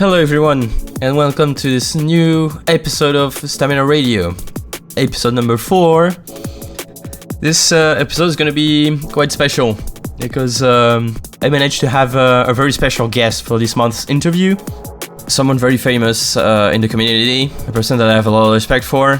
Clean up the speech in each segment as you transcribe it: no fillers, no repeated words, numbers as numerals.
Hello everyone, and welcome to this new episode of Stamina Radio, episode number 4. This episode is going to be quite special because I managed to have a very special guest for this month's interview. Someone very famous in the community, a person that I have a lot of respect for.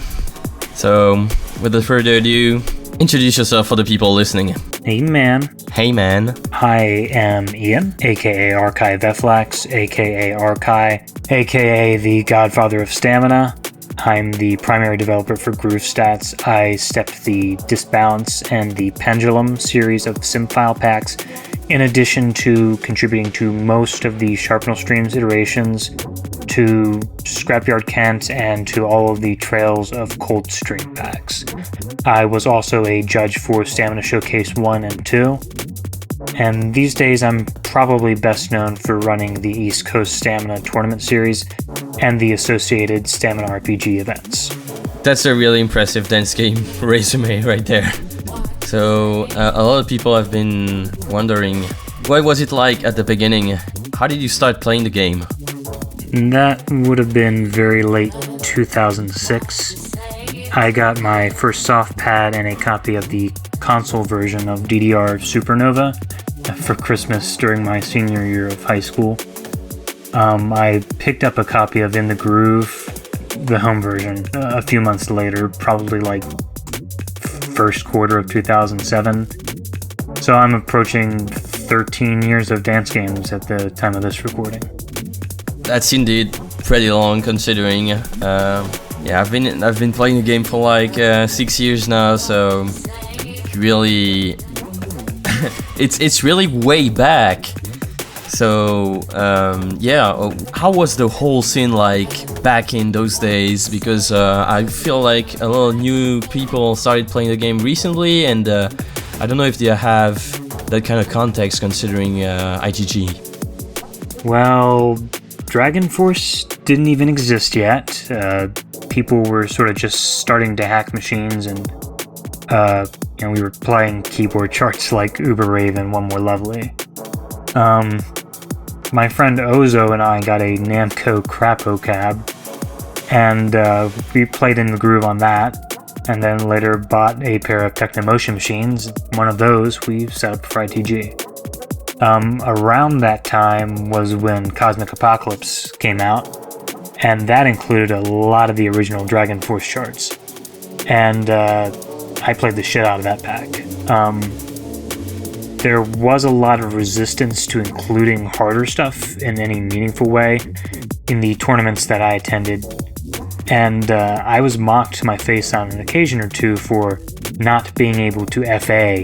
So, without further ado, introduce yourself for the people listening. Hey man. Hey man. I am Ian, aka Archive Flax, aka Arkai, aka the Godfather of Stamina. I'm the primary developer for Groove Stats. I stepped the Disbalance and the Pendulum series of SimFile packs, in addition to contributing to most of the Sharpnel Streams iterations, to Scrapyard Kent, and to all of the Trails of Cold Stream packs. I was also a judge for Stamina Showcase 1 and 2, and these days I'm probably best known for running the East Coast Stamina Tournament Series and the associated Stamina RPG events. That's a really impressive dance game resume right there. So, a lot of people have been wondering, what was it like at the beginning? How did you start playing the game? That would have been very late 2006. I got my first soft pad and a copy of the console version of DDR Supernova for Christmas during my senior year of high school. I picked up a copy of In the Groove, the home version, a few months later, probably like first quarter of 2007. So I'm approaching 13 years of dance games at the time of this recording. That's indeed pretty long, considering. I've been playing the game for like 6 years now, so really, it's really way back. So how was the whole scene like back in those days? Because I feel like a lot of new people started playing the game recently, and I don't know if they have that kind of context considering IGG. Well, Dragon Force didn't even exist yet. People were sort of just starting to hack machines, and we were playing keyboard charts like Uber Rave and One More Lovely. My friend Ozo and I got a Namco Crapo cab, and we played In the Groove on that, and then later bought a pair of Technomotion machines. One of those we set up for ITG. Around that time was when Cosmic Apocalypse came out, and that included a lot of the original Dragon Force charts. And I played the shit out of that pack. There was a lot of resistance to including harder stuff in any meaningful way in the tournaments that I attended, and I was mocked to my face on an occasion or two for not being able to FA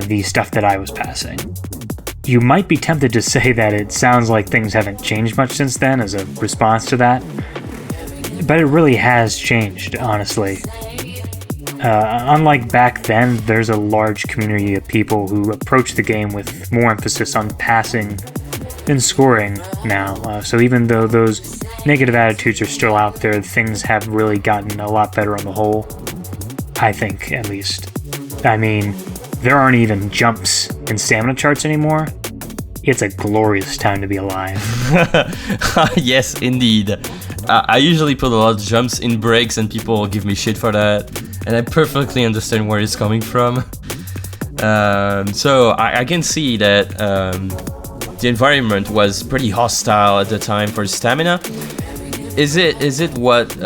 the stuff that I was passing. You might be tempted to say that it sounds like things haven't changed much since then as a response to that, but it really has changed, honestly. Unlike back then, there's a large community of people who approach the game with more emphasis on passing than scoring now. So even though those negative attitudes are still out there, things have really gotten a lot better on the whole. I think, at least. I mean, there aren't even jumps in stamina charts anymore. It's a glorious time to be alive. Yes, indeed. I usually put a lot of jumps in breaks, and people give me shit for that. And I perfectly understand where it's coming from. So I can see that the environment was pretty hostile at the time for stamina. Is it what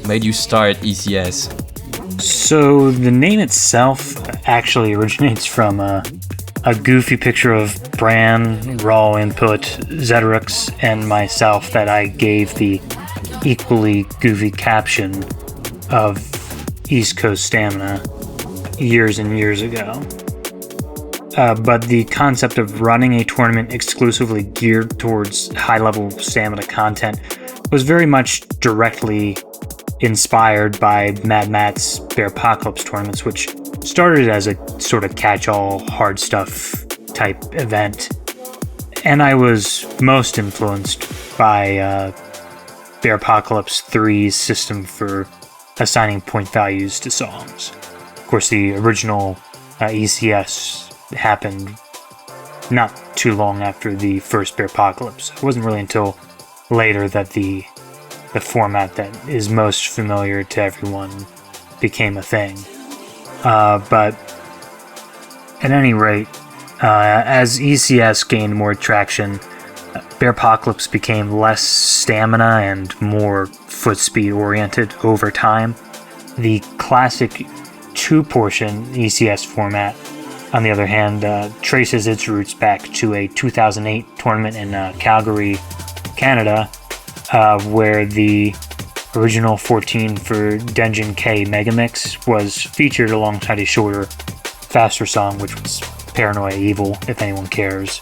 made you start ECS? So the name itself actually originates from a goofy picture of Bran, Raw Input, Zetrix, and myself that I gave the equally goofy caption of East Coast Stamina years and years ago. But the concept of running a tournament exclusively geared towards high-level stamina content was very much directly inspired by Mad Matt's Bearpocalypse tournaments, which started as a sort of catch-all hard stuff type event. And I was most influenced by Bearpocalypse 3's system for assigning point values to songs. Of course, the original ECS happened not too long after the first Bearpocalypse. It wasn't really until later that the format that is most familiar to everyone became a thing. But at any rate, as ECS gained more traction, Bearpocalypse became less stamina and more foot speed oriented over time. The classic two-portion ECS format, on the other hand, traces its roots back to a 2008 tournament in Calgary, Canada, where the original 14 for Denjin K Megamix was featured alongside a shorter, faster song, which was Paranoia Evil, if anyone cares.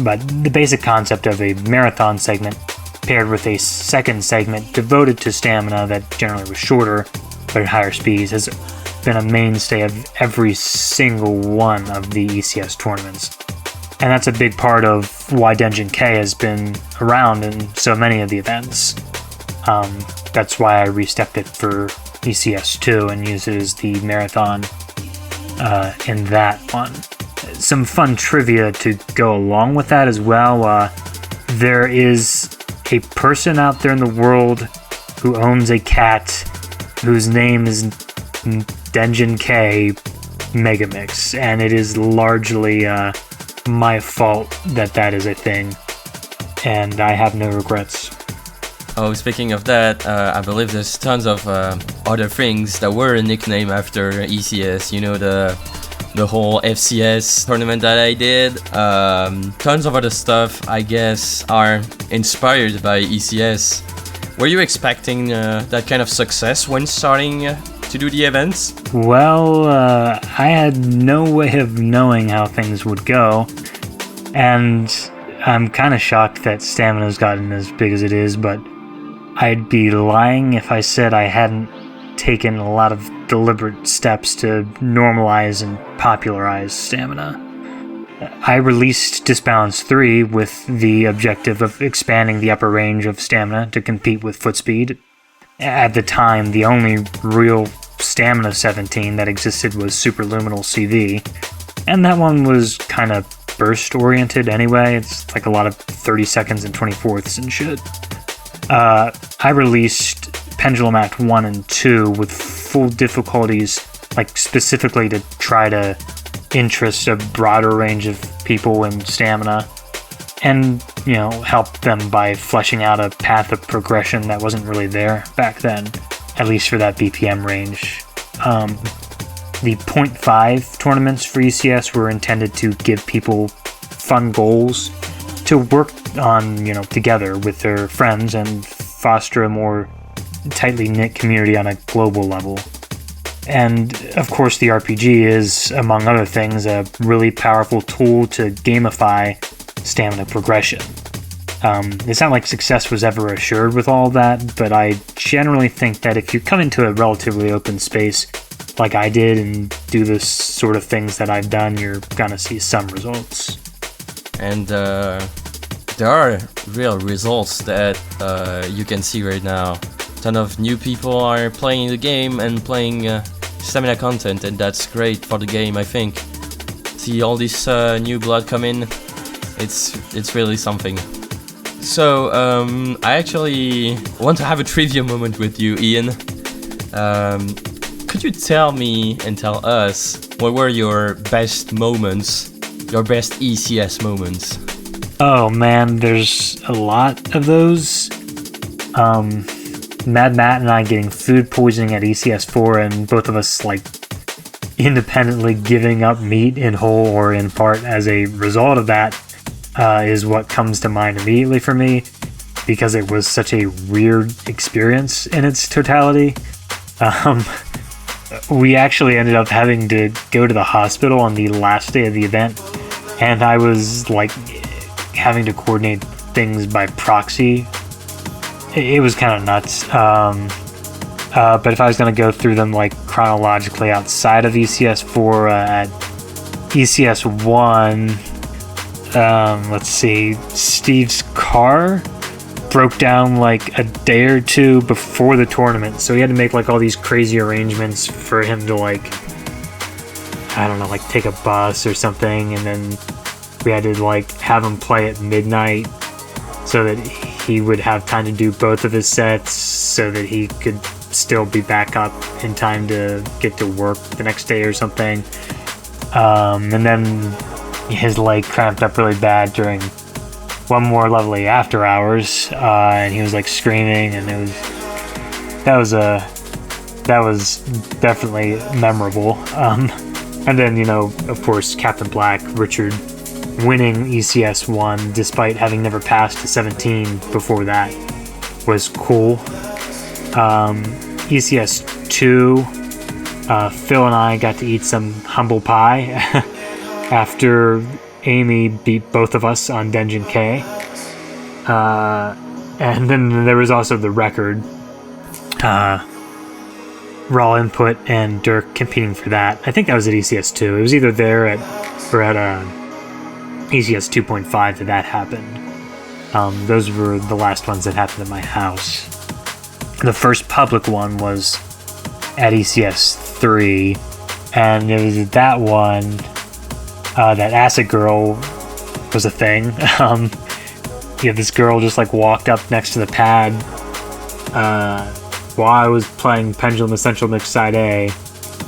But the basic concept of a marathon segment paired with a second segment devoted to stamina that generally was shorter but at higher speeds has been a mainstay of every single one of the ECS tournaments. And that's a big part of why Denjin K has been around in so many of the events. That's why I restepped it for ECS2 and used it as the marathon in that one. Some fun trivia to go along with that as well. There is a person out there in the world who owns a cat whose name is Denjin K Megamix, and it is largely my fault that is a thing, and I have no regrets. Oh, speaking of that, I believe there's tons of other things that were a nickname after ECS. You know, the whole FCS tournament that I did. Tons of other stuff, I guess, are inspired by ECS. Were you expecting that kind of success when starting to do the events? Well, I had no way of knowing how things would go, and I'm kind of shocked that Stamina's gotten as big as it is, but I'd be lying if I said I hadn't taken a lot of deliberate steps to normalize and popularize Stamina. I released Disbalance 3 with the objective of expanding the upper range of Stamina to compete with Footspeed. At the time, the only real Stamina 17 that existed was Superluminal CV, and that one was kind of burst-oriented anyway. It's like a lot of 30 seconds and 24ths and shit. I released Pendulum Act 1 and 2 with full difficulties, like specifically to try to interest a broader range of people in Stamina, and, you know, help them by fleshing out a path of progression that wasn't really there back then, at least for that BPM range. The 0.5 tournaments for ECS were intended to give people fun goals to work on, you know, together with their friends and foster a more tightly knit community on a global level. And of course, the RPG is, among other things, a really powerful tool to gamify Stamina progression. It's not like success was ever assured with all that, but I generally think that if you come into a relatively open space like I did and do the sort of things that I've done, you're gonna see some results. And there are real results that you can see right now. A ton of new people are playing the game and playing Stamina content, and that's great for the game, I think. See all this new blood come in, it's really something. So I actually want to have a trivia moment with you, Ian. Could you tell me and tell us what were your best moments, your best ECS moments? Oh man, there's a lot of those. Mad Matt and I getting food poisoning at ECS4, and both of us like independently giving up meat in whole or in part as a result of that is what comes to mind immediately for me, because it was such a weird experience in its totality. We actually ended up having to go to the hospital on the last day of the event, and I was like having to coordinate things by proxy. It was kind of nuts. But if I was going to go through them like chronologically outside of ECS4, at ECS1, let's see, Steve's car broke down like a day or two before the tournament, so he had to make like all these crazy arrangements for him to like, I don't know, like take a bus or something, and then we had to like have him play at midnight so that he would have time to do both of his sets so that he could still be back up in time to get to work the next day or something. And then his leg cramped up really bad during one more lovely after hours, and he was like screaming, and that was definitely memorable. And then, you know, of course, Captain Black, Richard, winning ECS 1 despite having never passed to 17 before that was cool. ECS 2, Phil and I got to eat some humble pie after Amy beat both of us on Dungeon K. And then there was also the record. Raw Input and Dirk competing for that. I think that was at ECS 2. It was either there or at ECS 2.5 that happened. Those were the last ones that happened at my house. The first public one was at ECS 3, and it was at that one that Acid Girl was a thing. This girl just like walked up next to the pad while I was playing Pendulum Essential Mix Side A,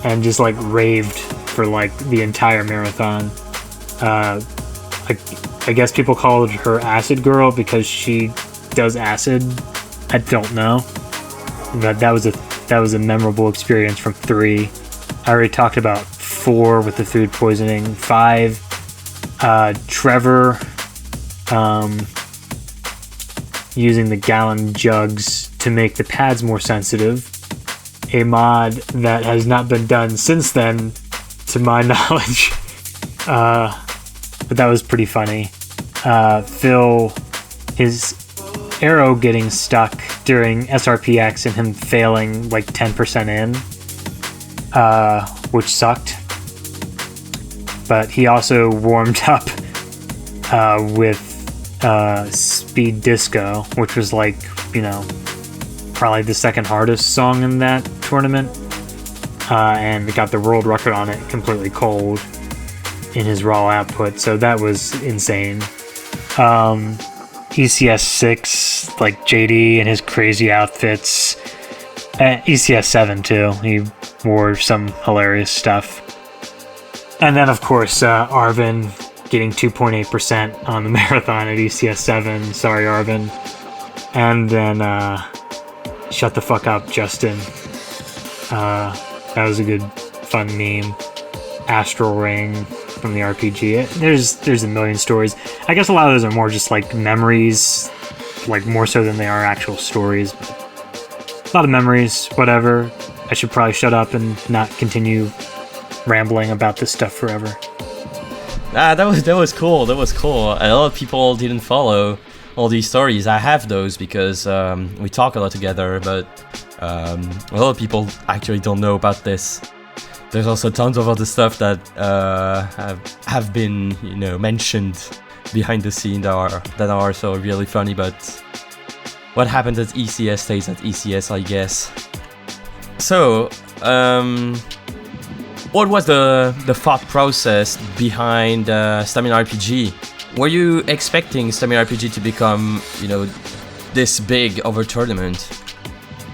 and just like raved for like the entire marathon. I guess people called her Acid Girl because she does acid. I don't know, but that was a memorable experience from 3. I already talked about 4 with the food poisoning. 5, Trevor using the gallon jugs to make the pads more sensitive, a mod that has not been done since then, to my knowledge. But that was pretty funny. Phil, his arrow getting stuck during SRPX and him failing like 10% in, which sucked. But he also warmed up with Speed Disco, which was like, you know, probably the second hardest song in that tournament, and got the world record on it completely cold in his raw output, so that was insane. ECS 6, like JD and his crazy outfits. ECS 7 too, he wore some hilarious stuff. And then of course Arvin getting 2.8% on the marathon at ECS 7, sorry Arvin. And then Shut the Fuck Up Justin, that was a good fun meme. Astral Ring from the RPG. There's a million stories. I guess a lot of those are more just like memories, like more so than they are actual stories. But a lot of memories, whatever. I should probably shut up and not continue rambling about this stuff forever. That was cool. That was cool. A lot of people didn't follow all these stories. I have those because we talk a lot together, but a lot of people actually don't know about this. There's also tons of other stuff that have been, you know, mentioned behind the scene that are also really funny. But what happened at ECS stays at ECS, I guess. So, what was the thought process behind Stamina RPG? Were you expecting Stamina RPG to become, you know, this big of a tournament?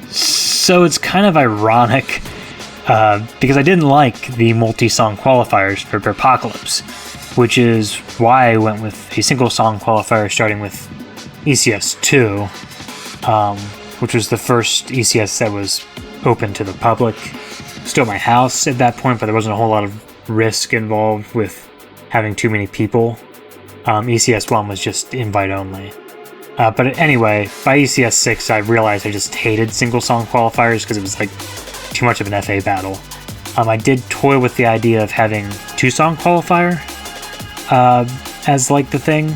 So it's kind of ironic. Because I didn't like the multi-song qualifiers for Apocalypse, which is why I went with a single-song qualifier starting with ECS 2, which was the first ECS that was open to the public. Still at my house at that point, but there wasn't a whole lot of risk involved with having too many people. ECS 1 was just invite only. But anyway, by ECS 6, I realized I just hated single-song qualifiers because it was like too much of an FA battle. I did toy with the idea of having 2-song qualifier as like the thing.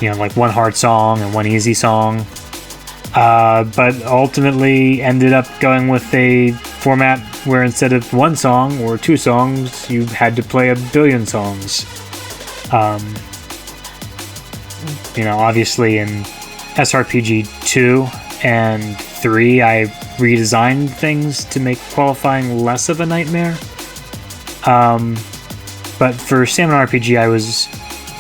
You know, like one hard song and one easy song. But ultimately ended up going with a format where instead of 1 song or 2 songs, you had to play a billion songs. You know, obviously in SRPG 2 and 3, I redesigned things to make qualifying less of a nightmare. But for Stamina RPG, I was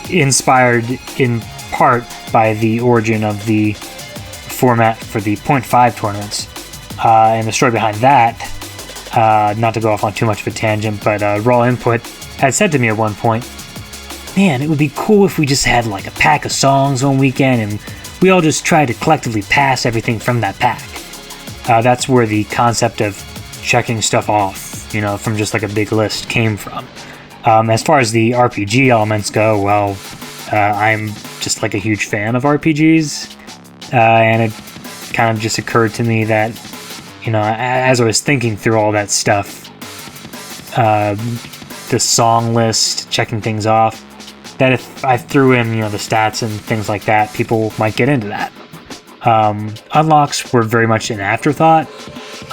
inspired in part by the origin of the format for the .5 tournaments. And the story behind that, not to go off on too much of a tangent, but Raw Input had said to me at one point, man, it would be cool if we just had like a pack of songs one weekend and we all just tried to collectively pass everything from that pack. That's where the concept of checking stuff off, from just like a big list came from. As far as the RPG elements go, well, I'm just like a huge fan of RPGs, and it kind of just occurred to me that, as I was thinking through all that stuff, the song list, checking things off, that if I threw in, the stats and things like that, people might get into that. Unlocks were very much an afterthought,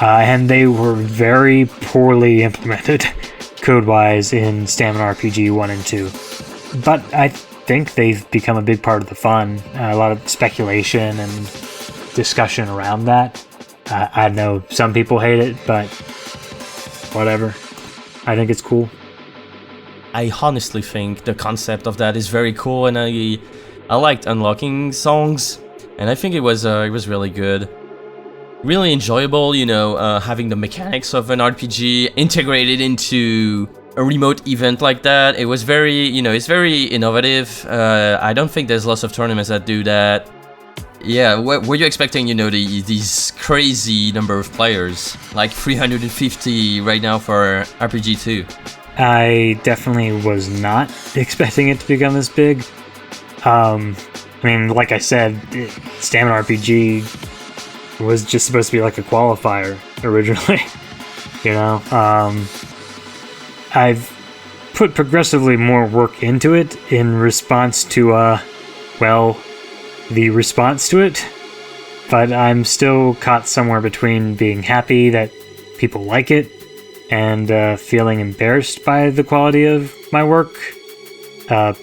and they were very poorly implemented code-wise in Stamina RPG 1 and 2. But I think they've become a big part of the fun. A lot of speculation and discussion around that. I know some people hate it, but whatever. I think it's cool. I honestly think the concept of that is very cool, and I liked unlocking songs, and I think it was really good. Really enjoyable, having the mechanics of an RPG integrated into a remote event like that. It was very, it's very innovative. I don't think there's lots of tournaments that do that. Yeah, were you expecting, these crazy number of players? Like 350 right now for RPG 2. I definitely was not expecting it to become this big. Like I said, Stamina RPG was just supposed to be like a qualifier originally. I've put progressively more work into it in response to, the response to it. But I'm still caught somewhere between being happy that people like it and feeling embarrassed by the quality of my work,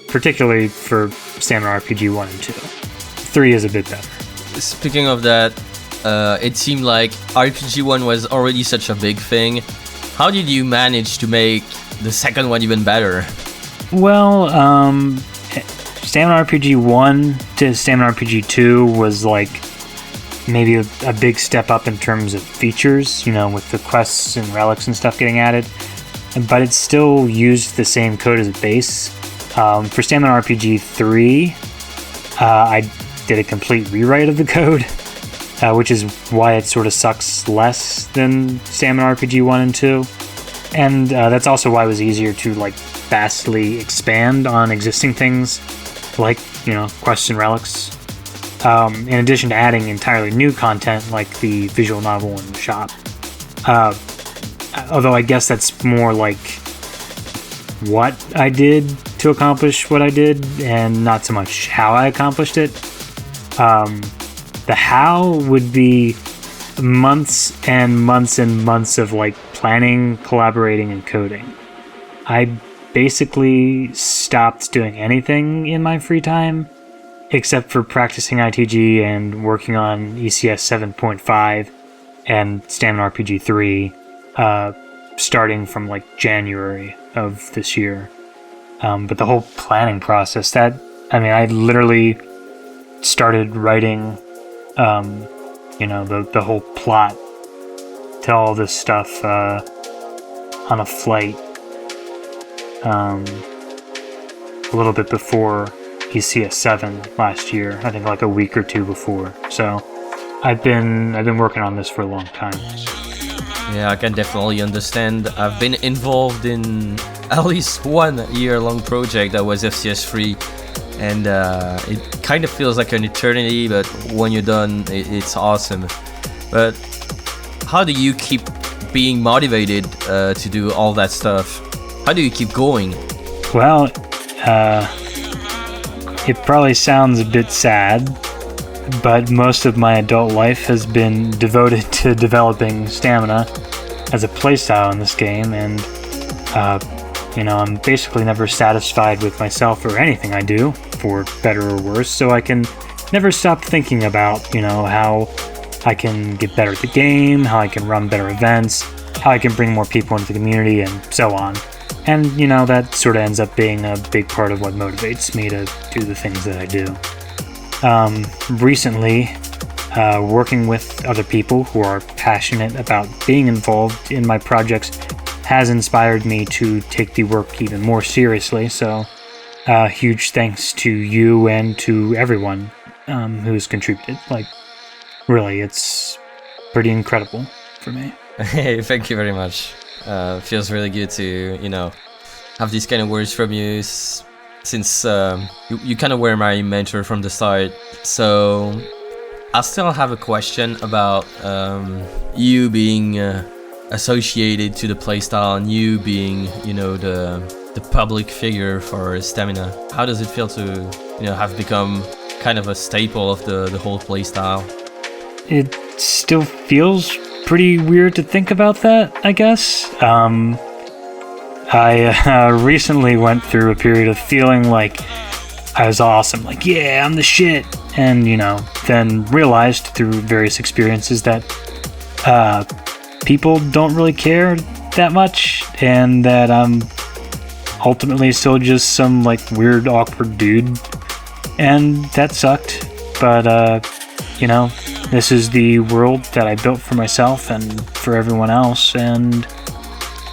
particularly for Stamina RPG 1 and 2. 3 is a bit better. Speaking of that, it seemed like RPG 1 was already such a big thing. How did you manage to make the second one even better? Well, Stamina RPG 1 to Stamina RPG 2 was like maybe a big step up in terms of features, with the quests and relics and stuff getting added. But it still used the same code as a base. For Stamina RPG 3, I did a complete rewrite of the code, which is why it sort of sucks less than Stamina RPG 1 and 2. And that's also why it was easier to vastly expand on existing things, like, quests and relics. In addition to adding entirely new content like the visual novel and the shop. Although I guess that's more like what I did to accomplish what I did and not so much how I accomplished it. The how would be months and months and months of planning, collaborating, and coding. I basically stopped doing anything in my free time except for practicing ITG and working on ECS 7.5 and Stamina RPG 3, starting from January of this year. But the whole planning process, I literally started writing, the whole plot to all this stuff on a flight a little bit before ECS 7 last year, I think a week or two before. So I've been working on this for a long time. Yeah, I can definitely understand. I've been involved in at least 1 year-long project that was FCS 3, and it kind of feels like an eternity, but when you're done, it's awesome. But how do you keep being motivated to do all that stuff? How do you keep going? Well, it probably sounds a bit sad, but most of my adult life has been devoted to developing stamina as a playstyle in this game, and I'm basically never satisfied with myself or anything I do, for better or worse, so I can never stop thinking about, how I can get better at the game, how I can run better events, how I can bring more people into the community, and so on. And, that sort of ends up being a big part of what motivates me to do the things that I do. Recently, working with other people who are passionate about being involved in my projects has inspired me to take the work even more seriously. So, huge thanks to you and to everyone who's contributed. Like, really, it's pretty incredible for me. Hey, thank you very much. Feels really good to, have these kind of words from you, since you kind of were my mentor from the start. So I still have a question about you being associated to the playstyle and you being, the public figure for stamina. How does it feel to, have become kind of a staple of the whole playstyle? It still feels pretty weird to think about that, I guess. I recently went through a period of feeling like I was awesome, like, yeah, I'm the shit. And, then realized through various experiences that people don't really care that much, and that I'm ultimately still just some, like, weird, awkward dude. And that sucked. But, this is the world that I built for myself and for everyone else, and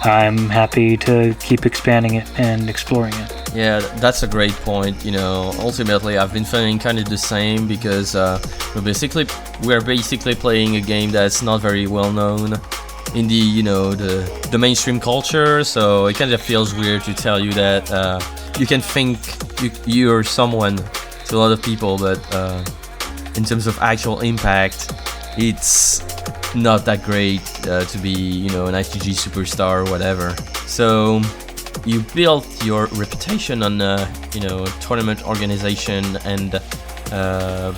I'm happy to keep expanding it and exploring it. Yeah, that's a great point. Ultimately I've been feeling kind of the same, because we're basically playing a game that's not very well known in the mainstream culture, so it kind of feels weird to tell you that you can think you're someone to a lot of people, but in terms of actual impact, it's not that great to be, an ITG superstar or whatever. So you built your reputation on, tournament organization and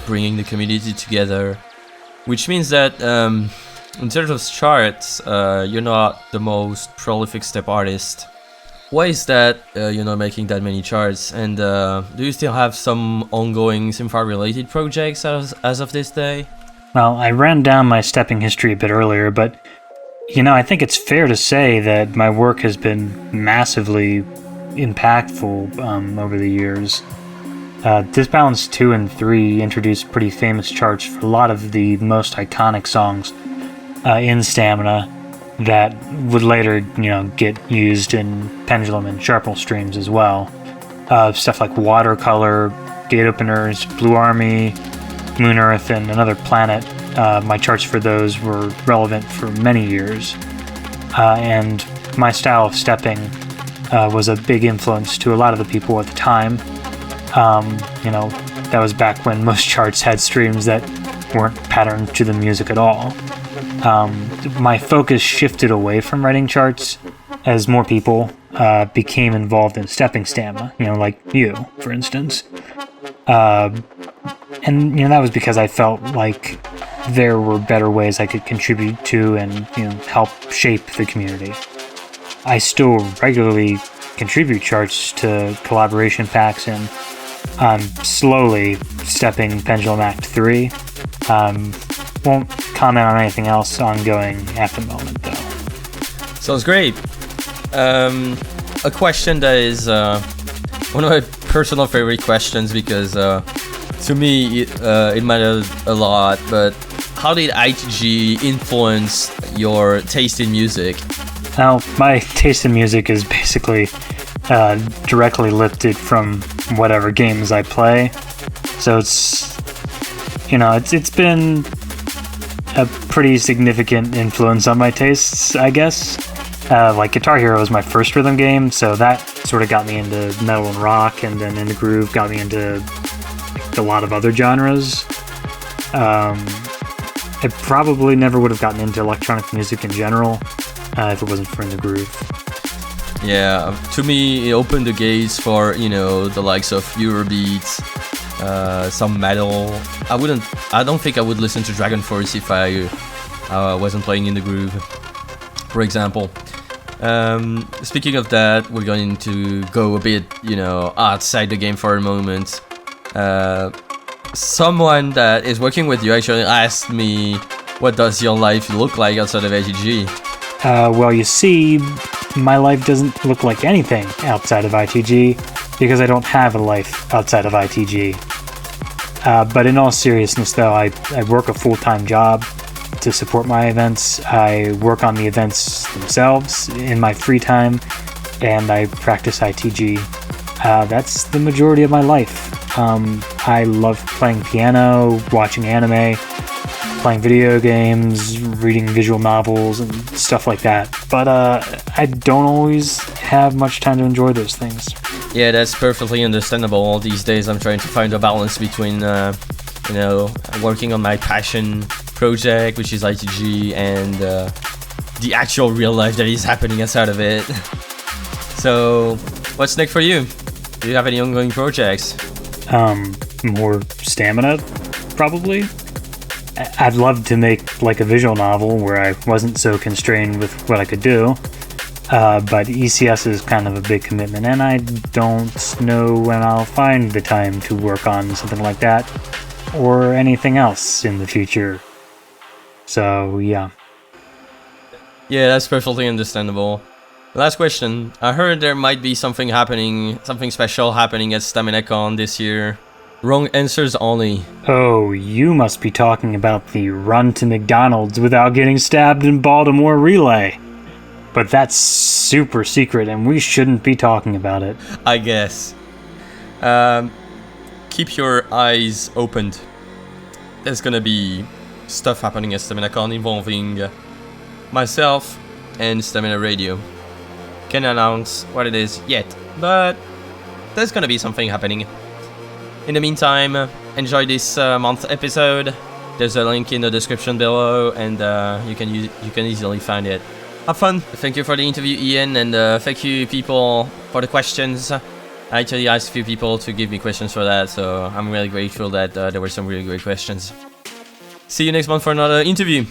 bringing the community together, which means that in terms of charts, you're not the most prolific step artist. Why is that you're not making that many charts? And do you still have some ongoing Simfar-related projects as of this day? Well, I ran down my stepping history a bit earlier, but, I think it's fair to say that my work has been massively impactful over the years. Disbalance 2 and 3 introduced pretty famous charts for a lot of the most iconic songs in Stamina that would later, get used in Pendulum and Sharpnel streams as well. Stuff like Watercolor, Gate Openers, Blue Army, Moon Earth, and Another Planet. My charts for those were relevant for many years. And my style of stepping was a big influence to a lot of the people at the time. That was back when most charts had streams that weren't patterned to the music at all. My focus shifted away from writing charts as more people became involved in stepping Stamina, like you, for instance. And, that was because I felt like there were better ways I could contribute to and, help shape the community. I still regularly contribute charts to collaboration packs, and I'm slowly stepping Pendulum Act 3. Won't comment on anything else ongoing at the moment, though. Sounds great. A question that is one of my personal favorite questions, because to me it matters a lot, but how did ITG influence your taste in music? Well, my taste in music is basically directly lifted from whatever games I play. So it's been a pretty significant influence on my tastes, I guess. Like Guitar Hero was my first rhythm game, so that sort of got me into metal and rock, and then Into Groove got me into a lot of other genres. I probably never would have gotten into electronic music in general if it wasn't for Into Groove. Yeah, to me it opened the gates for, the likes of Eurobeat, some metal. I don't think I would listen to Dragon Force if I wasn't playing Into Groove, for example. Speaking of that, we're going to go a bit, outside the game for a moment. Someone that is working with you actually asked me, what does your life look like outside of ITG? Well, you see, my life doesn't look like anything outside of ITG, because I don't have a life outside of ITG. But in all seriousness, though, I work a full-time job to support my events. I work on the events themselves in my free time, and I practice ITG. That's the majority of my life. I love playing piano, watching anime, playing video games, reading visual novels, and stuff like that. But I don't always have much time to enjoy those things. Yeah, that's perfectly understandable. These days I'm trying to find a balance between, working on my passion project, which is ITG, and the actual real life that is happening outside of it. So, what's next for you? Do you have any ongoing projects? More stamina, probably. I'd love to make like a visual novel where I wasn't so constrained with what I could do. But ECS is kind of a big commitment, and I don't know when I'll find the time to work on something like that or anything else in the future. So, yeah. Yeah, that's perfectly understandable. Last question. I heard there might be something special happening at StaminaCon this year. Wrong answers only. Oh, you must be talking about the run to McDonald's without getting stabbed in Baltimore relay. But that's super secret, and we shouldn't be talking about it. I guess. Keep your eyes opened. There's gonna be stuff happening at StaminaCon involving myself and Stamina Radio. Can't announce what it is yet, but there's gonna be something happening. In the meantime, enjoy this month's episode. There's a link in the description below, and you can easily find it. Have fun. Thank you for the interview, Ian, and thank you people for the questions. I actually asked a few people to give me questions for that, so I'm really grateful that there were some really great questions. See you next month for another interview.